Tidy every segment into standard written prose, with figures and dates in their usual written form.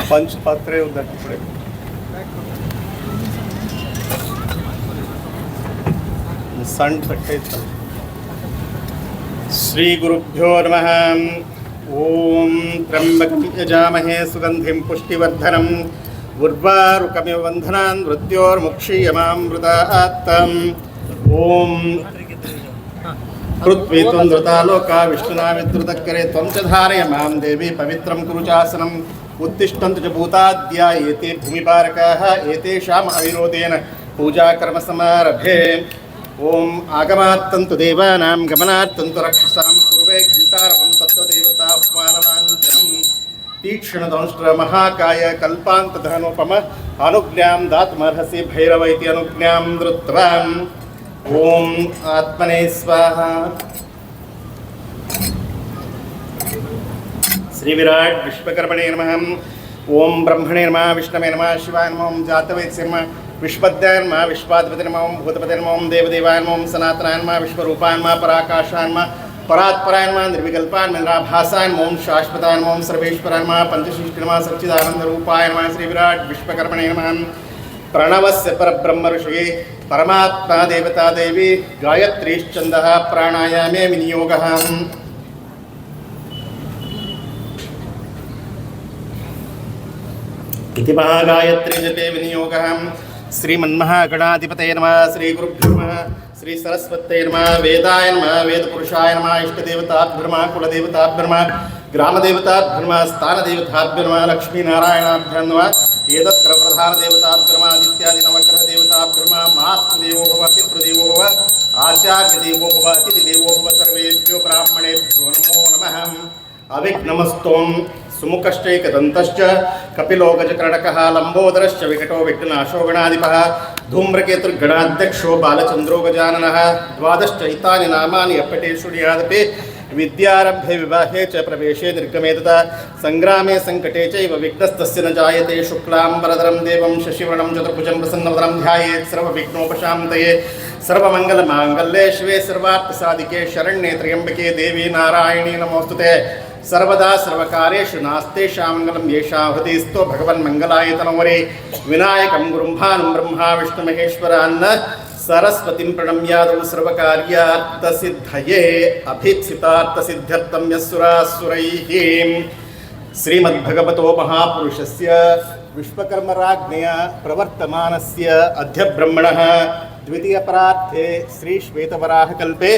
पंचपात्रे उधर पड़े सण तट्टे श्री गुरुभ्यो नमः। ओम त्र्यंबकं यजामहे सुगंधिं पुष्टिवर्धनम् उर्वारुकमिव बन्धनान् मृत्योर्मुक्षीयमामृतात्। ओम पृथ्वी त्वं लोका विष्णुना विद्रुतकरे त्वं च धारय मां देवी पवित्रं कुरु चासनम्। उत्तिष्ठन्तु च भूताद्या एते भूमिपारकाः एतेषाम् अविरोधेन पूजाकर्म समारभे। ओम आगमात्तन्तु देवानां गमनात्तन्तु रक्षसां कुर्वे घण्टारवं तत्त्वदेवताह्वानलाञ्छनं। तीक्ष्णदंष्ट्र महाकाय कल्पान्तधनोपम अनुज्ञां दातुमर्हसि भैरव इति अनुज्ञां धृत्वा। ओम आत्मने स्वाहा। श्री विराट विश्वकर्मणे नमः। ओम ब्रह्मणे नमः विष्णवे नमः शिवाय नमः जातवेत्से नमः विश्वद्याय नमः विश्वाधिपते नमः भूतपते नमः देवदेवाय नमः सनातनाय नमः विश्वरूपाय नमः पराकाशाय नमः परात्पराय नमः निर्विकल्पाय नमः निराभासाय नमः शाश्वताय नमः सर्वेश्वराय नमः पंचशिष्ट नमः सच्चिदानन्दरूपाय नमः श्री विराट विश्वकर्मणे नमः। प्रणवस्य परब्रह्म ऋषिः परमात्मा देवता देवी गायत्रीश्छन्दः प्राणायामे विनियोगः। इति महागायत्री जपे विनियोगः। श्रीमन्महागणाधिपतये नमः। श्री गुरुभ्यो नमः। श्री सरस्वत्यै नमः। वेदाय नमः वेदपुरुषाय नमः। इष्टदेवताभ्यो नमः कुलदेवताभ्यो नमः ग्रामदेवताभ्यो नमः स्थानदेवताभ्यो नमः लक्ष्मीनारायणाभ्यो नमः एतत्र प्रधानदेवताभ्यो नमः आदित्यादिनवग्रहदेवताभ्यो नमः मातृदेवो भव पितृदेवो भव आचार्यदेवो भव अतिथिदेवो भव सर्वेभ्यो ब्राह्मणेभ्यो नमो नमः। अविघ्नमस्तों सुमुखश्चैकदन्तश्च कपिलो गजकर्णकः लम्बोदरश्च विकटो विघ्नाशो गणाधिपः धूम्रकेतुर्गणाध्यक्षो बालचन्द्रो गजाननः। द्वादश्चैतानि नामानि अपटेषुर्यादपि विद्यारम्भे विवाहे च प्रवेशे निर्गमे तथा संग्रामे संकटे चैव विघ्नस्तस्य न जायते। शुक्लाम्बरधरं देवं शशिवर्णं चतुर्भुजं प्रसन्नवदनं ध्यायेत् सर्वविघ्नोपशान्तये। सर्वमङ्गलमाङ्गल्ये शिवे सर्वार्थसाधिके शरण्ये त्र्यम्बके देवी नारायणी नमोस्तुते। सर्वदा सर्वकार्येषु नास्ते शामङ्गलं येषा हृदिस्थो भगवन्मङ्गलाय तनोहरे। विनायकं गुरुं भानुं ब्रह्मा विष्णुमहेश्वरान् सरस्वतीं प्रणम्यादौ सर्वकार्यार्थसिद्धये अभीप्सितार्थसिद्ध्यर्थं यस्सुरासुरैः। श्रीमद्भगवतो महापुरुषस्य विश्वकर्मराज्ञया प्रवर्तमानस्य अध्यब्रह्मणः द्वितीयपरार्थे श्री श्वेतवराहकल्पे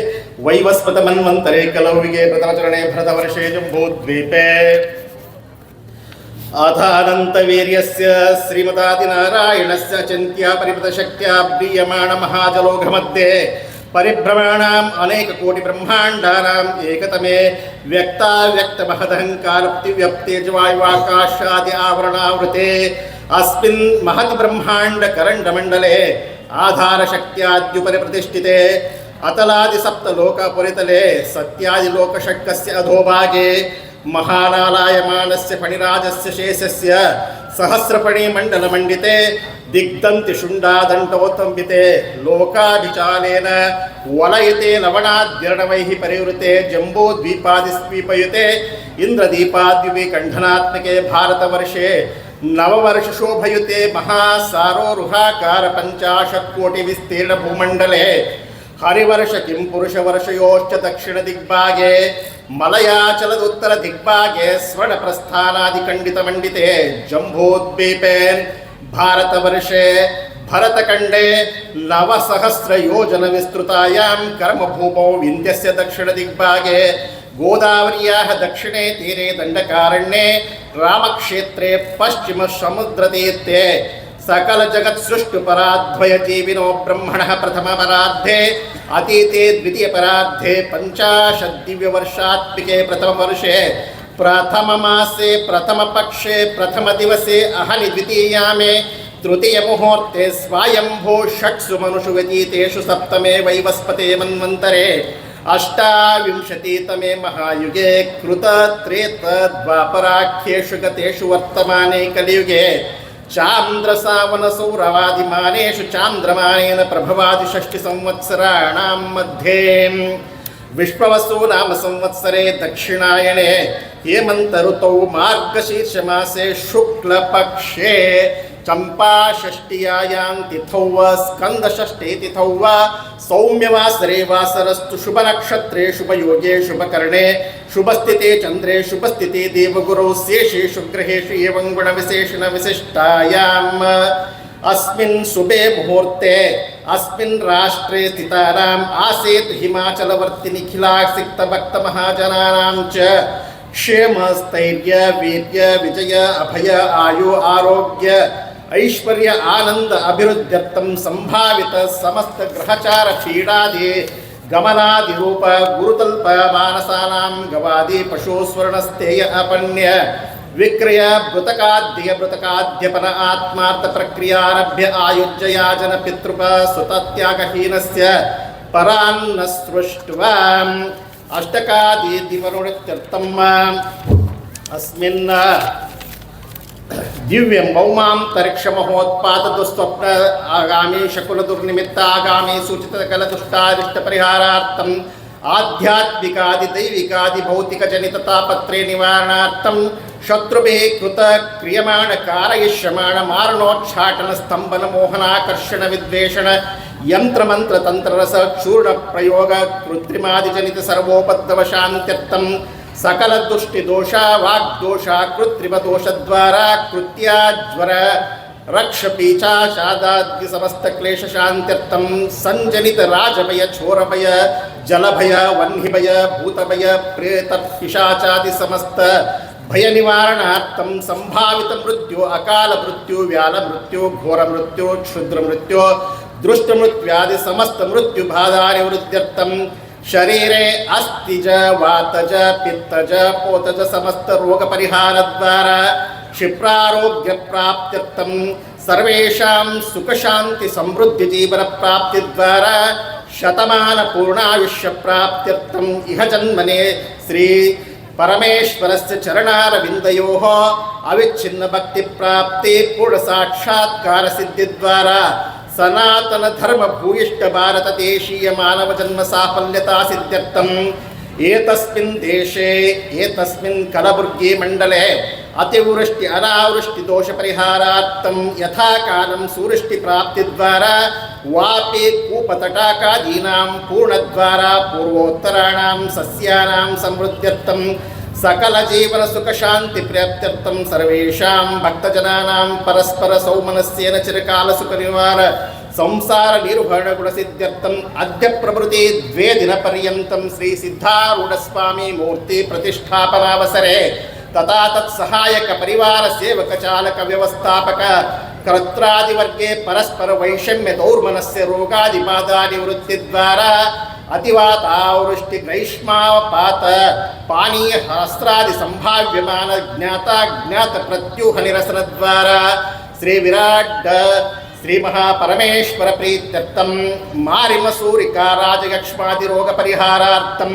वैवस्वतमन्वन्तरे कलौविगे प्रथमचरणे भरतवर्षे जम्बूद्वीपे अथानन्तवीर्यस्य श्रीमदादिनारायणस्य चिन्त्या परिवृतशक्त्या ब्रीयमाण महाजलोघमध्ये परिभ्रमाणाम् अनेककोटिब्रह्माण्डानाम् एकतमे व्यक्ताव्यक्तमहदहङ्कारप्तिव्यप्तेजवायुवाकाशादि आवरणावृते अस्मिन् महत् ब्रह्माण्डकरण्डमण्डले आधारशक्त्याद्युपरि प्रतिष्ठिते अतलादिसप्तलोकपुरितले सत्यादिलोकषट्कस्य अधोभागे महानालायमानस्य फणिराजस्य शेषस्य सहस्रफणिमण्डलमण्डिते दिग्दन्तिशुण्डादण्डोत्तम्बिते लोकाभिचालेन वलयते लवणाद्यर्णवैः परिवृते जम्बूद्वीपादिस्वीपयुते इन्द्रदीपाद्युविकण्ठनात्मके भारतवर्षे नववर्षशोभयुते महासारोरुहाकार 50 कोटि विस्तीर्ण भूमण्डले हरिवर्ष किं पुरुषवर्षयोश्च दक्षिणदिग्भागे मलयाचलदुत्तर दिग्भागे स्वर्णप्रस्थानादिखण्डितमण्डिते जम्बूद्वीपे भारतवर्षे भरतखण्डे 9,000 योजनविस्तृतायां कर्मभूमौ विन्ध्यस्य दक्षिणदिग्भागे गोदावर्याः दक्षिणे तीरे दण्डकारण्ये रामक्षेत्रे पश्चिमसमुद्रतीर्थे सकल जगत् सृष्टुपराध्वय जीविनो ब्रह्मणः प्रथमपरार्धे अतीते द्वितीयपरार्धे 50 दिव्यवर्षात्मिके प्रथमवर्षे प्रथममासे प्रथमपक्षे प्रथमदिवसे अहनि द्वितीयामे तृतीयमुहूर्ते स्वायम्भो षट्सु मनुषु व्यतीतेषु सप्तमे वैवस्पते मन्वन्तरे अष्टाविंशतितमे महायुगे कृत त्रेत द्वापराख्येषु गतेषु वर्तमाने कलियुगे चान्द्रसावनसौरवादिमानेषु चान्द्रमानेन प्रभवादि षष्टि संवत्सराणां मध्ये विश्ववसु नाम संवत्सरे दक्षिणायने हेमंत ऋतौ मार्गशीर्षमासे शुक्लपक्षे चंपा षष्टियायां तिथौ व स्कंद षष्ठी तिथौ व सौम्यवासरे वासरस्तु शुभ नक्षत्रे शुभ योगे शुभ कर्णे शुभस्थिते चंद्रे शुभस्थिते देवगुरौ शेषेषु ग्रहेषु एवं गुण विशेषण विशिष्टायाम् अस्मिन् शुभे मुहूर्ते अस्मिन् राष्ट्रे स्थितानाम् आसीत् हिमाचलवर्ति निखिलासिक्त भक्त महाजनानां च क्षेम स्थैर्य वीर्य विजय अभय आयु आरोग्य ऐश्वर्य आनंद अभिवृद्ध्यर्थं संभावित समस्त ग्रहचार पीडादि गमनादि रूप गुरुतल्प मानसानां गवादि पशु स्वर्णस्तेय अपन्य विक्रय मृतकाद्यपन आत्मार्थ प्रक्रियारभ्य आयुज्य याजन पितृप सुतत्यागहीनस्य परान्न सृष्ट्वा अष्टकादि दिवरुणित्यर्थम् अस्मिन् दिव्य मौमांतरिक्ष महोत्पात दुस्वप्न आगामी शकुल दुर्निमित्त आगामी सूचित कल दुष्टारिष्ट परिहारार्थम आध्यात्मिकादि दैविकादि भौतिक जनित तापत्रे निवारणार्थम शत्रुभिः कृत क्रियमाण कारयिष्यमाण मारणोच्छाटन स्तंभन मोहनाकर्षण विद्वेषण यंत्र मंत्र तंत्र रस चूर्ण प्रयोग कृत्रिमादि जनित सर्वोपद्रव शांत्यर्थम सकल दुष्टि दोषा वाग्दोषा कृत्रिम दोष द्वारा कृत्या ज्वर रक्ष पीचा शादाद्य समस्त क्लेश शांत्यर्थम संजनित राजभय छोरभय जलभय वह्निभय भूतभय प्रेत पिशाचादि समस्त भय निवारणार्थम संभावित मृत्यु अकाल मृत्यु व्याल मृत्यु घोर मृत्यु क्षुद्र मृत्यु दृष्ट मृत्युआदि समस्त मृत्यु बाधा निवृत्त्यर्थम शरीरे अस्तिज वातज पित्तज पोतज समस्त रोग परिहार द्वारा क्षिप्रारोग्य प्राप्त्यर्थम सर्वेषां सुख शांति समृद्धि जीवन प्राप्ति द्वारा शतमान पूर्णायुष्य प्राप्त्यर्थम इह जन्मने श्री परमेश्वरस्य चरणारविन्दयोः अविच्छिन्न भक्ति प्राप्ति पूर्ण साक्षात्कार सिद्धि द्वारा सनातन धर्म भूयिष्ठ भारत देशीय मानव जन्म साफल्यता सिद्ध्यर्थम एतस्मिन् देशे एतस्मिन् कलबुर्गी मंडले अतिवृष्टि अनावृष्टि दोष परिहारार्थम यथा कालं सुवृष्टि प्राप्ति द्वारा वापि कूपतटाकादीनां पूर्ण द्वारा पूर्वोत्तराणां सस्यानां समृद्ध्यर्थम सकल जीवन सुख शांति प्राप्त्यर्थम सर्वेषां भक्तजनानां परस्पर सौमनस्येन चिरकाल सुख निवार संसार निर्वहण गुण सिद्ध्यर्थम अद्य प्रभृति 2 दिन पर्यन्तं श्री सिद्धारूढ़ स्वामी मूर्ति प्रतिष्ठापनावसरे तथा तत्सहायक परिवार सेवक चालक व्यवस्थापक कर्त्रादि वर्गे परस्पर वैषम्य दौर्मनस्य रोगादि बाधा निवृत्ति द्वारा अतिवातावृष्टि ग्रैष्मापात पानीय हस्त्रादि संभाव्यमान ज्ञाता ज्ञात प्रत्यूह निरसन द्वारा श्री विराट श्री महापरमेश्वर प्रीत्यर्थम मारिमसूरिका राजयक्ष्मादि रोग परिहारार्थम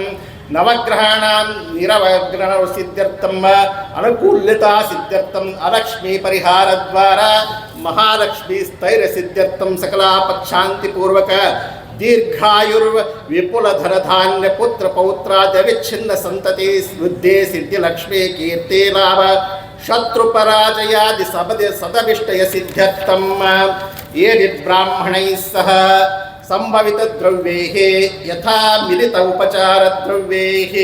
नवग्रहाणां निरवग्रह सिद्ध्यर्थम अनुकूल्यता सिद्ध्यर्थम अलक्ष्मी परिहार द्वारा महालक्ष्मी स्थैर्य सिद्ध्यर्थम सकलापक्षांति पूर्वक दीर्घायुर् विपुल धन धान्य पुत्र पौत्रादि विच्छिन्न संतति वृद्धि सिद्धि लक्ष्मी कीर्ति लाभ शत्रु पराजयादि सदविष्टय सिद्ध्यर्थम ये ब्राह्मणैः सह संभवित द्रव्यैः यथा मिलित उपचार द्रव्यैः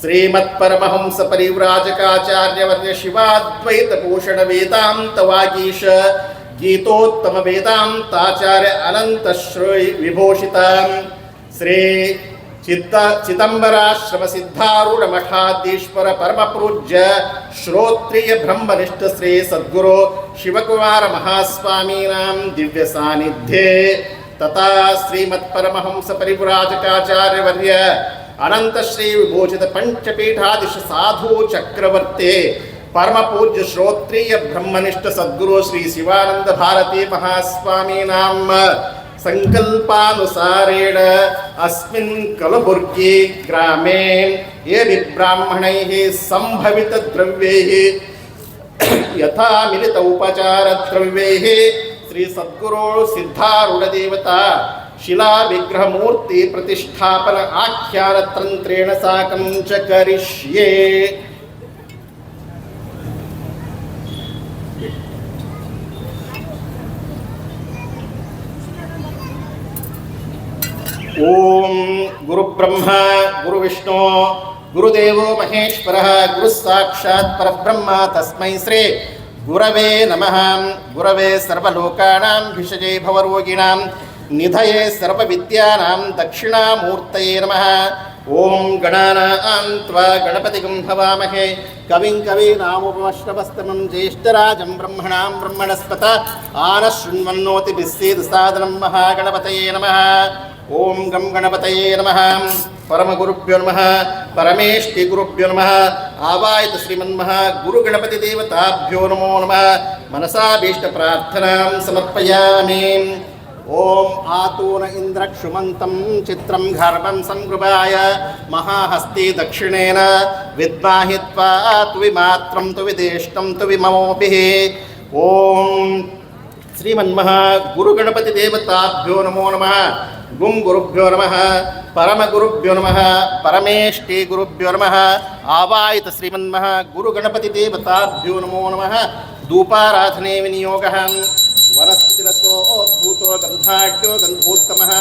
श्रीमत्परमहंस परिव्राजकाचार्यवर्य शिवाद्वैत भूषण वेदांत वागीश गीतोत्तम वेदांताचार्य अनंत श्री विभूषित श्री चिदंबराश्रम सिद्धारूढ़ मठाधीश्वर परम पूज्य श्रोत्रिय ब्रह्मनिष्ठ श्री सद्गुरु शिवकुमार महास्वामीनां दिव्य सानिध्ये तथा श्रीमत्परमहंस परिव्राजकाचार्य वर्य अनंत श्री विभूषित पंचपीठाधीश साधु चक्रवर्ती परम पूज्य श्रोत्रिय ब्रह्मनिष्ठ सद्गुरु श्री शिवानंद भारती महास्वामीनां संकल्पानुसारेण अस्मिन् कलबुर्गी ग्रामे ये ब्राह्मणैः संभवित द्रव्यैः ಯಥಾ ಮಿಲಿತ ಉಪಚಾರ ದ್ರವ್ಯೈಃ ಶ್ರೀ ಸದ್ಗುರು ಸಿದ್ಧಾರೂಢ ದೇವತಾ ಶಿಲಾ ವಿಗ್ರಹ ಮೂರ್ತಿ ಪ್ರತಿಷ್ಠಾಪನ ಆಖ್ಯಾನ ತಂತ್ರೇಣ ಸಾಕಂ ಚ ಕರಿಷ್ಯೆ. ಓಂ ಗುರು ಬ್ರಹ್ಮ ಗುರು ವಿಷ್ಣು ಗುರುದೇವೋ ಮಹೇಶ್ವರಃ ಗುರು ಸಾಕ್ಷಾತ್ ಪರಬ್ರಹ್ಮ ತಸ್ಮೈ ಶ್ರೀ ಗುರವೇ ನಮಃ. ಗುರವೇ ಸರ್ವಲೋಕಾನಾಂ ಭಿಷಜೇ ಭವರೋಗಿಣಾಂ ನಿಧಯೇ ಸರ್ವವಿದ್ಯಾನಾಂ ದಕ್ಷಿಣಾಮೂರ್ತಯೇ ನಮಃ. ಓಂ ಗಣಾನಾಂ ತ್ವಾ ಗಣಪತಿಗಂ ಹವಾಮಹೇ ಕವಿಂ ಕವೀನಾಮುಪಮಶ್ರವಸ್ತಮಂ ಜ್ಯೇಷ್ಠರಾಜಂ ಬ್ರಹ್ಮಣಾಂ ಬ್ರಹ್ಮಣಸ್ಪತ ಆನಶೃಣ್ವನ್ನೋತಿಭಿः ಸೇದಸಾದನಂ ಮಹಾಗಣಪತಯೇ ನಮಃ. ಓಂ ಗಂ ಗಣಪತಯೇ ನಮಃ. ಪರಮಗುರುಭ್ಯೋ ನಮಃ ಪರಮೇಷ್ಠಿ ಗುರುಭ್ಯೋ ನಮಃ. ಆವಾಯಿತ ಶ್ರೀಮನ್ಮಃ ಗುರು ಗಣಪತಿ ದೇವತಾಭ್ಯೋ ನಮೋ ನಮಃ. ಮನಸಾಭೀಷ್ಟ ಪ್ರಾರ್ಥನಾಂ ಸಮರ್ಪಯಾಮಿ. ಓಂ ಆತೂನ ಇಂದ್ರಕ್ಷುಮಂತಂ ಚಿತ್ರಂ ಗರ್ಭಂ ಸಂಗೃಭಾಯ ಮಹಾಹಸ್ತಿ ದಕ್ಷಿಣೇನ ವಿದ್ಮಾಹಿ ತ್ವಾ ತುವಿಮಾತ್ರಂ ತುವಿದೇಷ್ಟಂ ತುವಿಮಮೋಪಿಃ. ಓಂ ಶ್ರೀಮನ್ಮಃ ಗುರು ಗಣಪತಿ ದೇವತಾಭ್ಯೋ ನಮೋ ನಮಃ. ಗುಂ ಗುರುಭ್ಯೋ ನಮಃ ಪರಮಗುರುಭ್ಯೋ ನಮಃ ಪರಮೇಷ್ಠಿ ಗುರುಭ್ಯೋ ನಮಃ. ಆವಾಯಿತ ಶ್ರೀಮನ್ಮಃ ಗುರು ಗಣಪತಿ ದೇವತಾಭ್ಯೋ ನಮೋ ನಮಃ. ಧೂಪಾರಾಧನೆ ವಿನಿಯೋಗಃ ವನಸ್ಪತಿರಸೋದ್ಭೂತೋ ಗಂಧಾಢ್ಯೋ ಗಂಧೋತ್ತಮಃ.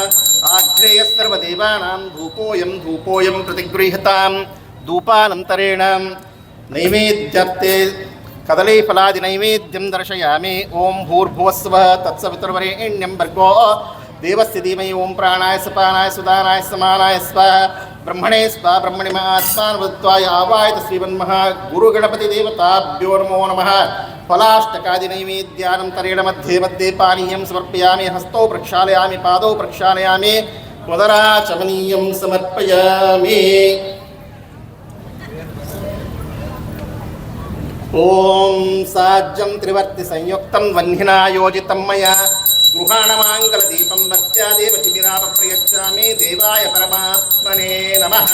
ಆಗ್ನೇಯ ಸರ್ವದೇವಾನಾಂ ಧೂಪೋಯಂ ಪ್ರತಿಗೃಹ್ಯತಾಂ. ಧೂಪಾನಂತರೇಣ ನೈವೇದ್ಯರ್ತೆ ಕದಲೀಫಲಾದಿ ನೈವೇದ್ಯಂ ದರ್ಶಯಾಮಿ. ಓಂ ಭೂರ್ಭುವಸ್ವಃ ತತ್ಸವಿತುರ್ವರೆಣ್ಯಂ ಭರ್ಗೋ ದೇವಸ್ಯ ಧೀಮಹಿ. ಓಂ ಪ್ರಾಣಾಯ ಸಪಾನಾಯ ಸುದಾನಾಯ ಸಮಾನಾಯ ಸ್ವಾಹ. ಬ್ರಹ್ಮಣೇ ಸ್ವಾ ಬ್ರಹ್ಮಣಿಮ ಆತ್ಮಾನುವೃತ್ವಾಯ. ಆವಾಯಿತ ಶ್ರೀಮನ್ಮಃ ಗುರು ಗಣಪತಿ ದೇವತಾಭ್ಯೋ ನಮೋ ನಮಃ. ಫಲಾಷ್ಟಕಾದಿ ನೈವೇದ್ಯಾನಂತರೇಣ ಮಧ್ಯೆ ಮಧ್ಯೆ ಪಾನೀಯಂ ಸಮರ್ಪಯಾಮಿ. ಹಸ್ತೌ ಪ್ರಕ್ಷಾಲಯಾಮಿ ಪಾದೌ ಪ್ರಕ್ಷಾಲಯಾಮಿ ಮುದರಾಚಮನೀಯಂ ಸಮರ್ಪಯಾಮಿ. ಓಂ ಸಾಜ್ಯಂ ತ್ರಿವರ್ತಿ ಸಂಯುಕ್ತಂ ವಹ್ನಿನಾ ಯೋಜಿತಂ ಮಯಾ ಗೃಹಾಣಮಾಂಗಲದೀಪಂ ಭಕ್ತ್ಯಾ ದೇವತಿಭಿರಾಪ ಪ್ರಯಚ್ಛಾಮಿ. ದೇವಾಯ ಪರಮಾತ್ಮನೇ ನಮಃ.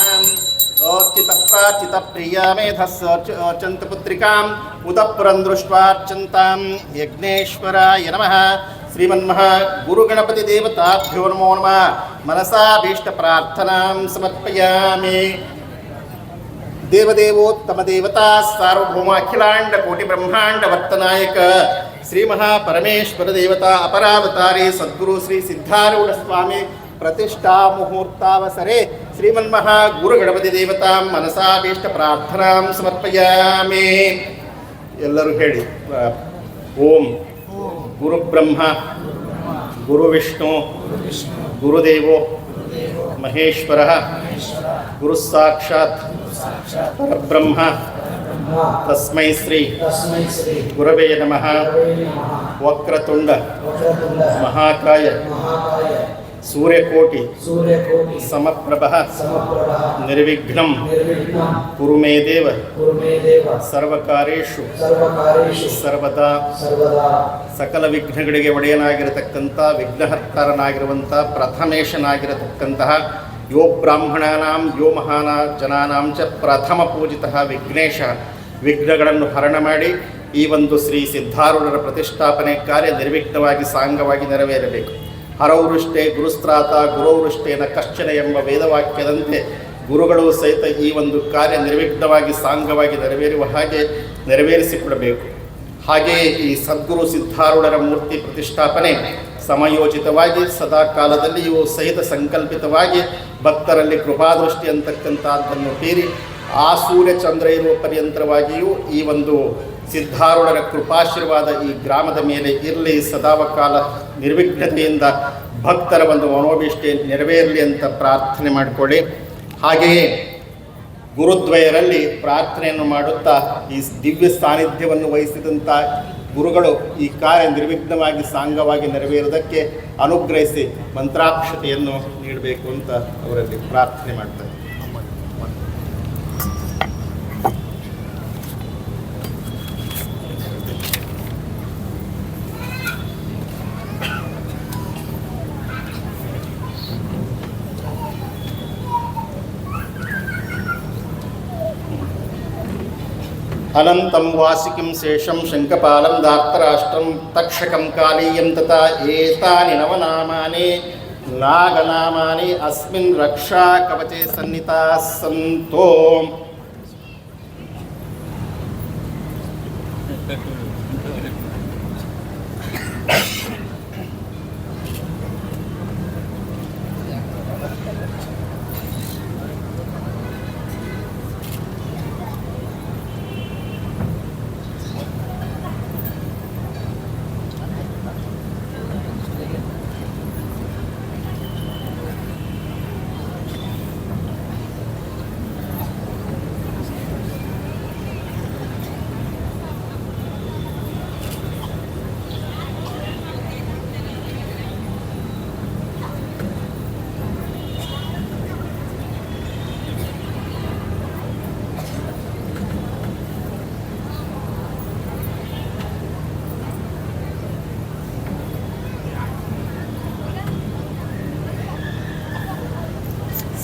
ಚಿತ್ತ ಮೇಧಸ್ಸರ್ಚಂತ ಪುತ್ರಿಕಾಂ ಉತಃಪುರಂ ದೃಷ್ಟ್ವಾರ್ಚಂತಾಂ ಯಜ್ಞೇಶ್ವರಾಯ ನಮಃ. ಶ್ರೀಮನ್ಮಃ ಗುರು ಗಣಪತಿ ದೇವತಾಭ್ಯೋ ನಮೋ ನಮಃ. ಮನಸಾಭೀಷ್ಟ ಪ್ರಾರ್ಥನಾಂ ಸಮರ್ಪಯಾಮಿ. ದೇವದೇವೋತ್ತಮ ದೇವತಾ ಸಾರ್ವಭೌಮ ಅಖಿಲಾಂಡ ಕೋಟಿ ಬ್ರಹ್ಮಾಂಡ ವರ್ತನಾಯಕ ಶ್ರೀ ಮಹಾಪರಮೇಶ್ವರ ದೇವತಾ ಅಪರಾವತಾರಿ ಸದ್ಗುರು ಶ್ರೀ ಸಿದ್ಧಾರೂಢ ಸ್ವಾಮಿ ಪ್ರತಿಷ್ಠಾ ಮುಹೂರ್ತಾವಸರೆ ಶ್ರೀಮನ್ಮಃ ಗುರು ಗಣಪತಿ ದೇವತಾ ಮನಸಾಭೀಷ್ಟ ಪ್ರಾರ್ಥನಾಂ ಸಮರ್ಪಯಾಮಿ. ಎಲ್ಲರೂ ಹೇಳಿ. ಓಂ ಗುರು ಬ್ರಹ್ಮ ಗುರು ವಿಷ್ಣು ಗುರುದೇವೋ ಮಹೇಶ್ವರ ಗುರು ಸಾಕ್ಷಾತ್ ಪರಬ್ರಹ್ಮ ತಸ್ಮೈ ಶ್ರೀ ಗುರವೇ ನಮಃ. ವಕ್ರತುಂಡ ಮಹಾಕಾಯ ಸೂರ್ಯಕೋಟಿ ಸಮಪ್ರಭಃ ನಿರ್ವಿಘ್ನಂ ಕುರು ಮೇ ದೇವ ಸರ್ವಕಾರ್ಯೇಷು ಸರ್ವದಾ. ಸಕಲ ವಿಘ್ನಗಳಿಗೆ ಒಡೆಯನಾಗಿರತಕ್ಕಂಥ ವಿಘ್ನಹರ್ತಾರನಾಗಿರುವಂಥ ಪ್ರಥಮೇಶನಾಗಿರತಕ್ಕಂತಹ ಯೋ ಬ್ರಾಹ್ಮಣಾನಾಂ ಯೋ ಮಹಾನ ಜನಾನಾಂ ಚ ಪ್ರಥಮ ಪೂಜಿತಃ ವಿಘ್ನೇಶ. ವಿಘ್ನಗಳನ್ನು ಹರಣ ಮಾಡಿ ಈ ಒಂದು ಶ್ರೀ ಸಿದ್ಧಾರೂಢರ ಪ್ರತಿಷ್ಠಾಪನೆ ಕಾರ್ಯ ನಿರ್ವಿಘ್ನವಾಗಿ ಸಾಂಗವಾಗಿ ನೆರವೇರಬೇಕು. ಹರೌರುಷ್ಟೇ ಗುರುಸ್ತ್ರಾತ ಗುರೌರುಷ್ಟೇನ ಕಶ್ಚನ ಎಂಬ ವೇದವಾಕ್ಯದಂತೆ ಗುರುಗಳು ಸಹಿತ ಈ ಒಂದು ಕಾರ್ಯ ನಿರ್ವಿಘ್ನವಾಗಿ ಸಾಂಗವಾಗಿ ನೆರವೇರುವ ಹಾಗೆ ನೆರವೇರಿಸಿಕೊಡಬೇಕು. ಹಾಗೆಯೇ ಈ ಸದ್ಗುರು ಸಿದ್ಧಾರೂಢರ ಮೂರ್ತಿ ಪ್ರತಿಷ್ಠಾಪನೆ ಸಮಯೋಚಿತವಾಗಿ ಸದಾ ಕಾಲದಲ್ಲಿಯೂ ಸಹಿತ ಸಂಕಲ್ಪಿತವಾಗಿ ಭಕ್ತರಲ್ಲಿ ಕೃಪಾದೃಷ್ಟಿ ಅಂತಕ್ಕಂಥದ್ದನ್ನು ಬೀರಿ ಆ ಸೂರ್ಯ ಚಂದ್ರ ಇರುವ ಪರ್ಯಂತರವಾಗಿಯೂ ಈ ಒಂದು ಸಿದ್ಧಾರೂಢರ ಕೃಪಾಶೀರ್ವಾದ ಈ ಗ್ರಾಮದ ಮೇಲೆ ಇರಲಿ. ಸದಾವಕಾಲ ನಿರ್ವಿಘ್ನತೆಯಿಂದ ಭಕ್ತರ ಒಂದು ಮನೋಭೀಷ್ಟೆ ನೆರವೇರಲಿ ಅಂತ ಪ್ರಾರ್ಥನೆ ಮಾಡಿಕೊಳ್ಳಿ. ಹಾಗೆಯೇ ಗುರುದ್ವಯರಲ್ಲಿ ಪ್ರಾರ್ಥನೆಯನ್ನು ಮಾಡುತ್ತಾ ಈ ದಿವ್ಯ ಸಾನ್ನಿಧ್ಯವನ್ನು ವಹಿಸಿದಂಥ ಗುರುಗಳು ಈ ಕಾರ್ಯ ನಿರ್ವಿಘ್ನವಾಗಿ ಸಾಂಗವಾಗಿ ನೆರವೇರುವುದಕ್ಕೆ ಅನುಗ್ರಹಿಸಿ ಮಂತ್ರಾಕ್ಷತೆಯನ್ನು ನೀಡಬೇಕು ಅಂತ ಅವರಲ್ಲಿ ಪ್ರಾರ್ಥನೆ ಮಾಡ್ತಾರೆ. अनंतं वासिकिं शेषं शङ्खपालं दार्तराष्ट्रं तक्षकं कालीयं तथा एतानि नवनामानि नागनामानि अस्मिन् रक्षाकवचे सन्निहिताः सन्तो।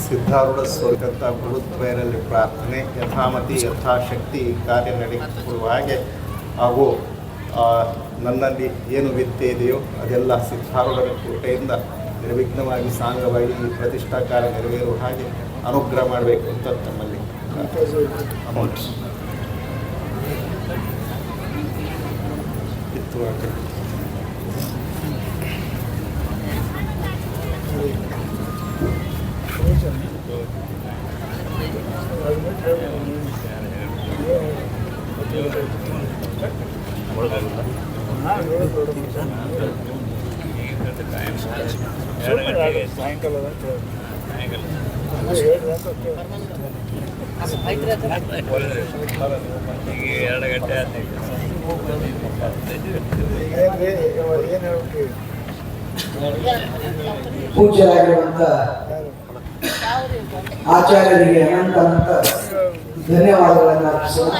ಸಿದ್ಧಾರೂಢ ಸ್ವರ್ಗತ ಗುರುದ್ವಯರಲ್ಲಿ ಪ್ರಾರ್ಥನೆ ಯಥಾಮತಿ ಯಥಾಶಕ್ತಿ ಕಾರ್ಯ ನಡೆಸಿಕೊಡುವ ಹಾಗೆ ಹಾಗೂ ನನ್ನಲ್ಲಿ ಏನು ವಿದ್ಯೆ ಇದೆಯೋ ಅದೆಲ್ಲ ಸಿದ್ಧಾರೂಢರ ಕೃಪೆಯಿಂದ ನಿರ್ವಿಘ್ನವಾಗಿ ಸಾಂಗವಾಗಿ ಈ ಪ್ರತಿಷ್ಠಾ ಕಾರ್ಯ ನೆರವೇರುವ ಹಾಗೆ ಅನುಗ್ರಹ ಮಾಡಬೇಕು ಅಂತ ತಮ್ಮಲ್ಲಿ ಅಮೌಂಟ್ ಇತ್ತು. ಪೂಜ್ಯರಾಗಿರುವಂತ ಆಚಾರ್ಯರಿಗೆ ಅನಂತ ಅನಂತ ಧನ್ಯವಾದಗಳನ್ನು ಅರ್ಪಿಸೋಣ.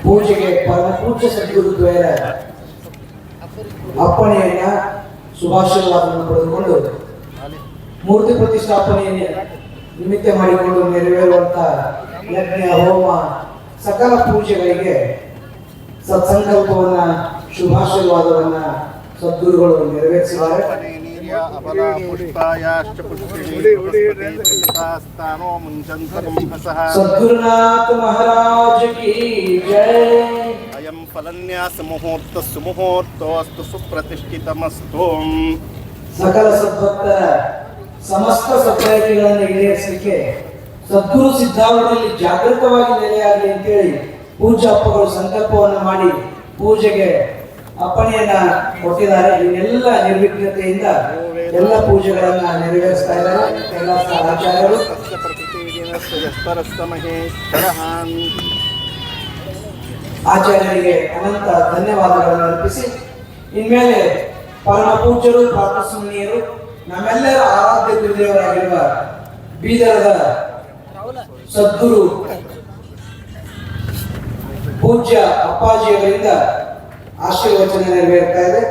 ಪೂಜೆಗೆ ಪರಮ ಪೂಜ್ಯ ಸದ್ಗುರುದ್ವಯರ ಅಪ್ಪಣೆಯನ್ನ ಶುಭಾಶೀರ್ವಾದವನ್ನು ಪಡೆದುಕೊಂಡು ಮೂರ್ತಿ ಪ್ರತಿಷ್ಠಾಪನೆಯ ನಿಮಿತ್ತ ಮಾಡಿಕೊಂಡು ನೆರವೇರುವಂತ ಯಜ್ಞ ಹೋಮ ಸಕಲ ಪೂಜೆಗಳಿಗೆ ಸತ್ಸಂಕಲ್ಪವನ್ನ ಶುಭಾಶೀರ್ವಾದವನ್ನ ಸದ್ಗುರುಗಳು ನೆರವೇರಿಸಿದ್ದಾರೆ. सद्गुरुनाथ महाराज की जय. अयं फलन्यास मुहूर्त सुमुहूर्तोस्तु सुप्रतिष्ठितमस्तु. ಸಕಲ ಸದ್ಭಕ್ತರ ಸಮಸ್ತ ಸದ್ಬಯಕೆಗಳನ್ನು ಈಡೇರಿಸಲಿಕ್ಕೆ ಸದ್ಗುರು ಸಿದ್ಧಾರೂಢರಲ್ಲಿ ಜಾಗೃತವಾಗಿ ನೆಲೆಯಾಗಲಿ ಅಂತೇಳಿ ಪೂಜ್ಯ ಅಪ್ಪಗಳು ಸಂಕಲ್ಪವನ್ನು ಮಾಡಿ ಪೂಜೆಗೆ ಅಪ್ಪಣೆಯನ್ನ ಕೊಟ್ಟಿದ್ದಾರೆ. ಇವನ್ನೆಲ್ಲ ನಿರ್ವಿಘ್ನತೆಯಿಂದ ಎಲ್ಲ ಪೂಜೆಗಳನ್ನ ನೆರವೇರಿಸ್ತಾ ಇದ್ದಾರೆ ಎಲ್ಲ ಆಚಾರ್ಯರು. ಆಚಾರ್ಯರಿಗೆ ಅನಂತ ಧನ್ಯವಾದಗಳನ್ನು ಅರ್ಪಿಸಿ ಇನ್ಮೇಲೆ ಪರಮ ಪೂಜ್ಯರು ಪ್ರಾತಸ್ಮರಣೀಯರು ನಮ್ಮೆಲ್ಲರ ಆರಾಧ್ಯ ಗುರುದೇವರಾಗಿರುವ ಬೀದರದ ಸದ್ಗುರು ಪೂಜ್ಯ ಅಪ್ಪಾಜಿಯವರಿಂದ ಆಶೀರ್ವಚನ ನೆರವೇರ್ತಾ ಇದೆ.